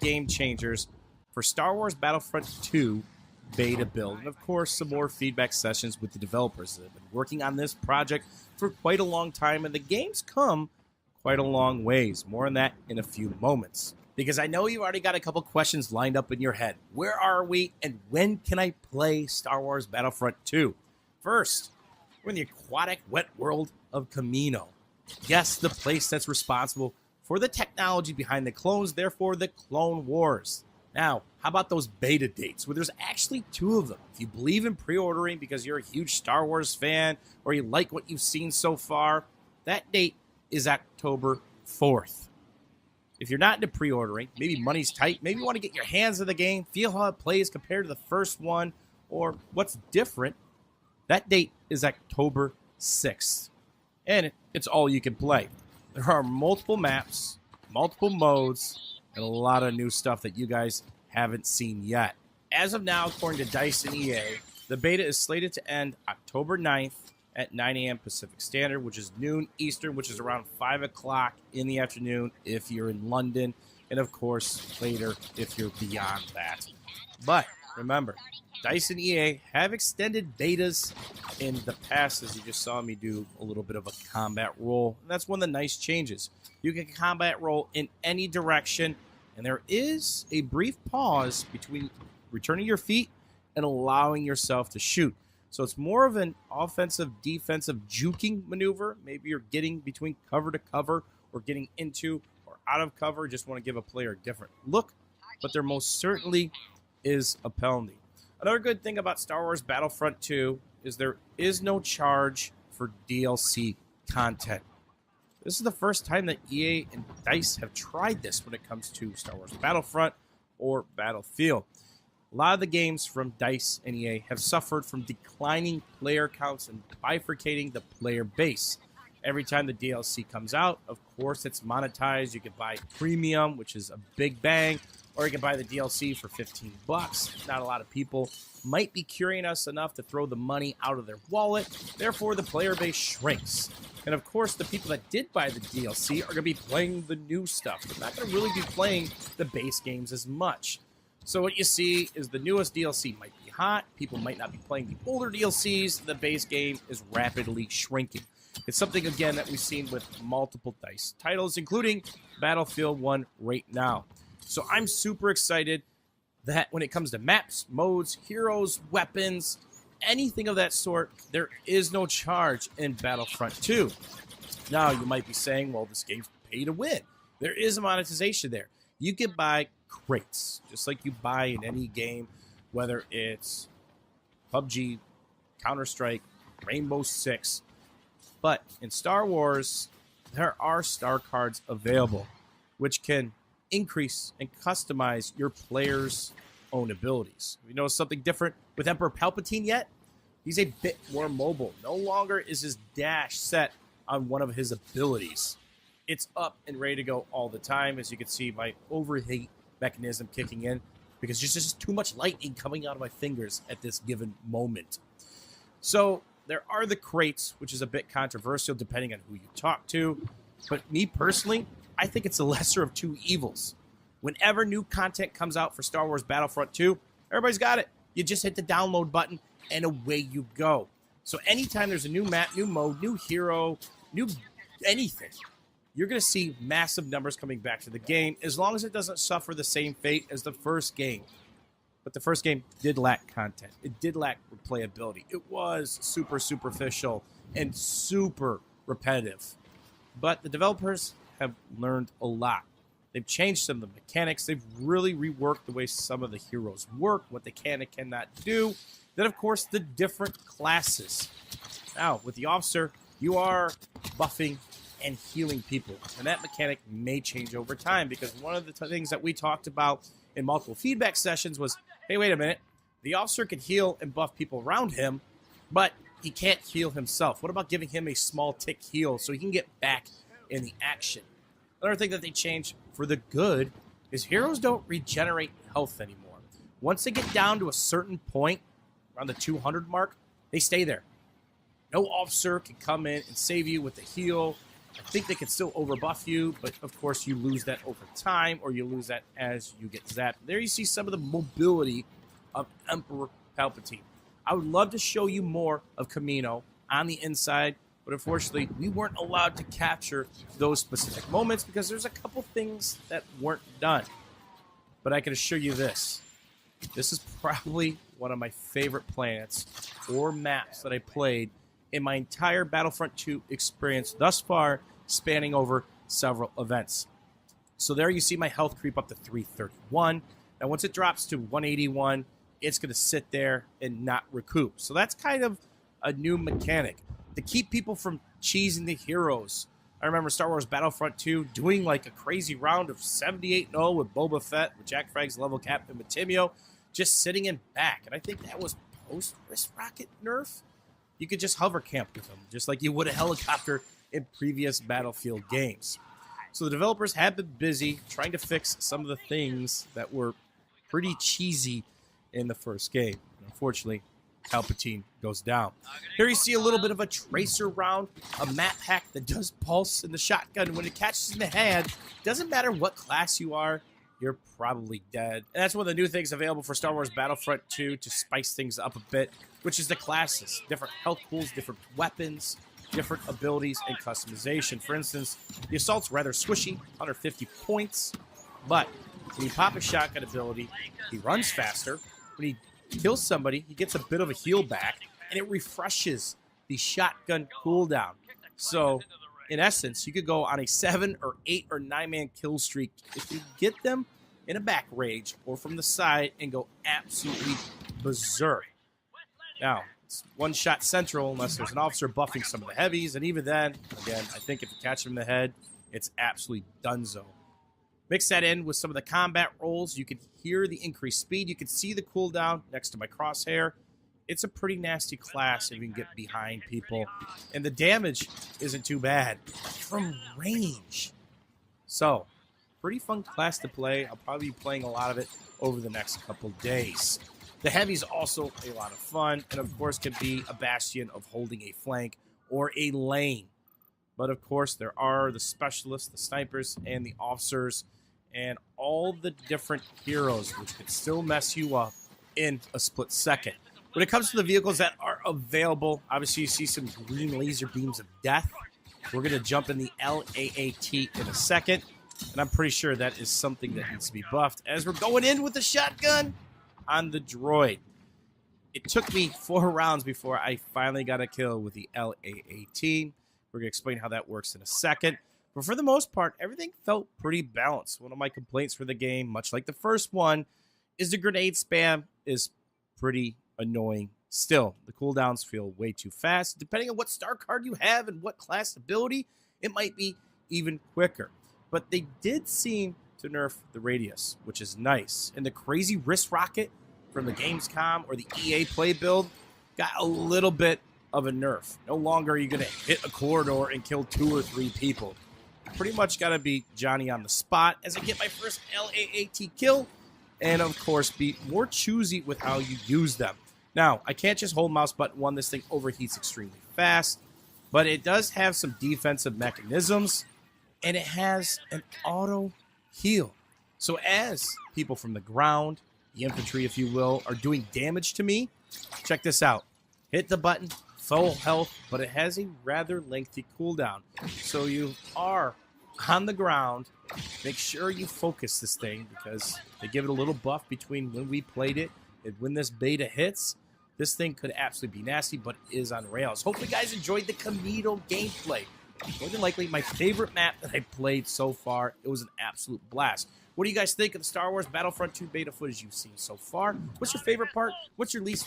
game changers for Star Wars Battlefront 2 beta build. And of course, some more feedback sessions with the developers that have been working on this project for quite a long time, and the game's come quite a long ways. More on that in a few moments. Because I know you've already got a couple questions lined up in your head. Where are we, and when can I play Star Wars Battlefront 2? First, we're in the aquatic wet world of Kamino. Yes, the place that's responsible for the technology behind the clones, therefore the Clone Wars. Now, how about those beta dates where there's actually 2 of them? If you believe in pre-ordering because you're a huge Star Wars fan or you like what you've seen so far, that date is October 4th. If you're not into pre-ordering, maybe money's tight, maybe you want to get your hands on the game, feel how it plays compared to the first one, or what's different, that date is October 6th. And it's all you can play. There are multiple maps, multiple modes, and a lot of new stuff that you guys haven't seen yet. As of now, according to DICE and EA, the beta is slated to end October 9th at 9 a.m. Pacific Standard, which is noon Eastern, which is around 5 o'clock in the afternoon if you're in London, and of course later if you're beyond that. But remember, DICE and EA have extended betas in the past, as you just saw me do a little bit of a combat roll, and that's one of the nice changes. You can combat roll in any direction, and there is a brief pause between returning your feet and allowing yourself to shoot. So it's more of an offensive, defensive juking maneuver. Maybe you're getting between cover to cover or getting into or out of cover. Just want to give a player a different look, but there most certainly is a penalty. Another good thing about Star Wars Battlefront 2 is there is no charge for DLC content. This is the first time that EA and DICE have tried this when it comes to Star Wars Battlefront or Battlefield. A lot of the games from DICE and EA have suffered from declining player counts and bifurcating the player base. Every time the DLC comes out, of course, it's monetized. You can buy premium, which is a big bang, or you can buy the DLC for $15. Not a lot of people might be curious enough to throw the money out of their wallet. Therefore, the player base shrinks. And of course, the people that did buy the DLC are going to be playing the new stuff. They're not going to really be playing the base games as much. So what you see is the newest DLC might be hot. People might not be playing the older DLCs. The base game is rapidly shrinking. It's something, again, that we've seen with multiple DICE titles, including Battlefield 1 right now. So I'm super excited that when it comes to maps, modes, heroes, weapons, anything of that sort, there is no charge in Battlefront 2. Now, you might be saying, well, this game's pay to win. There is a monetization there. You can buy crates, just like you buy in any game, whether it's PUBG, Counter-Strike, Rainbow Six. But in Star Wars, there are star cards available, which can increase and customize your player's own abilities. You notice something different with Emperor Palpatine yet? He's a bit more mobile. No longer is his dash set on one of his abilities. It's up and ready to go all the time. As you can see, my overheat mechanism kicking in because there's just too much lightning coming out of my fingers at this given moment. So there are the crates, which is a bit controversial depending on who you talk to. But me personally, I think it's the lesser of two evils. Whenever new content comes out for Star Wars Battlefront 2, everybody's got it. You just hit the download button and away you go. So anytime there's a new map, new mode, new hero, new anything, you're going to see massive numbers coming back to the game as long as it doesn't suffer the same fate as the first game. But the first game did lack content. It did lack replayability. It was super superficial and super repetitive. But the developers have learned a lot. They've changed some of the mechanics. They've really reworked the way some of the heroes work, what they can and cannot do. Then, of course, the different classes. Now, with the officer, you are buffing and healing people. And that mechanic may change over time because one of the things that we talked about in multiple feedback sessions was, hey, wait a minute. The officer can heal and buff people around him, but he can't heal himself. What about giving him a small tick heal so he can get back in the action? Another thing that they changed for the good is heroes don't regenerate health anymore. Once they get down to a certain point, around the 200 mark, they stay there. No officer can come in and save you with a heal I think they can still overbuff you, but of course you lose that over time, or you lose that as you get zapped. There you see some of the mobility of Emperor Palpatine. I would love to show you more of Kamino on the inside, but unfortunately we weren't allowed to capture those specific moments because there's a couple things that weren't done. But I can assure you this. This is probably one of my favorite planets or maps that I played in my entire Battlefront 2 experience thus far, spanning over several events. So there you see my health creep up to 331. Now once it drops to 181, it's going to sit there and not recoup. So that's kind of a new mechanic to keep people from cheesing the heroes. I remember Star Wars Battlefront 2 doing like a crazy round of 78-0 with Boba Fett, with Jack Fragg's level captain with Timio, just sitting in back. And I think that was post-wrist rocket nerf. You could just hover camp with them, just like you would a helicopter in previous Battlefield games. So the developers have been busy trying to fix some of the things that were pretty cheesy in the first game. And unfortunately, Palpatine goes down. Here you see a little bit of a tracer round, a map hack that does pulse in the shotgun. When it catches in the head, doesn't matter what class you are, you're probably dead. And that's one of the new things available for Star Wars Battlefront 2 to spice things up a bit, which is the classes. Different health pools, different weapons, different abilities, and customization. For instance, the Assault's rather squishy, 150 points, but when you pop a shotgun ability, he runs faster. When he kills somebody, he gets a bit of a heal back, and it refreshes the shotgun cooldown. So, in essence, you could go on a 7 or 8 or 9-man kill streak if you get them in a back rage or from the side and go absolutely berserk. Now, it's one-shot central unless there's an officer buffing some of the heavies, and even then, again, I think if you catch him in the head, it's absolutely donezo. Mix that in with some of the combat rolls. You can hear the increased speed. You can see the cooldown next to my crosshair. It's a pretty nasty class if you can get behind people. And the damage isn't too bad from range. So, pretty fun class to play. I'll probably be playing a lot of it over the next couple days. The heavy's also a lot of fun, and of course can be a bastion of holding a flank or a lane. But of course, there are the specialists, the snipers, and the officers, and all the different heroes, which can still mess you up in a split second. When it comes to the vehicles that are available, obviously you see some green laser beams of death. We're going to jump in the LAAT in a second, and I'm pretty sure that is something that needs to be buffed as we're going in with the shotgun on the droid. It took me 4 rounds before I finally got a kill with the LAAT. We're going to explain how that works in a second. But for the most part, everything felt pretty balanced. One of my complaints for the game, much like the first one, is the grenade spam is pretty annoying still. The cooldowns feel way too fast. Depending on what star card you have and what class ability, it might be even quicker. But they did seem to nerf the radius, which is nice. And the crazy wrist rocket from the Gamescom or the EA play build got a little bit of a nerf. No longer are you going to hit a corridor and kill 2 or 3 people. Pretty much got to be Johnny on the spot as I get my first LAAT kill, and of course be more choosy with how you use them. Now, I can't just hold mouse button 1. This thing overheats extremely fast, but it does have some defensive mechanisms, and it has an auto heal. So as people from the ground, the infantry if you will, are doing damage to me, check this out. Hit the button, full health, but it has a rather lengthy cooldown. So you are on the ground. Make sure you focus this thing because they give it a little buff between when we played it and when this beta hits. This thing could absolutely be nasty, but it is on rails. Hopefully you guys enjoyed the Kamino gameplay. More than likely my favorite map that I played so far. It was an absolute blast. What do you guys think of the Star Wars Battlefront 2 beta footage you've seen so far? What's your favorite part? What's your least favorite?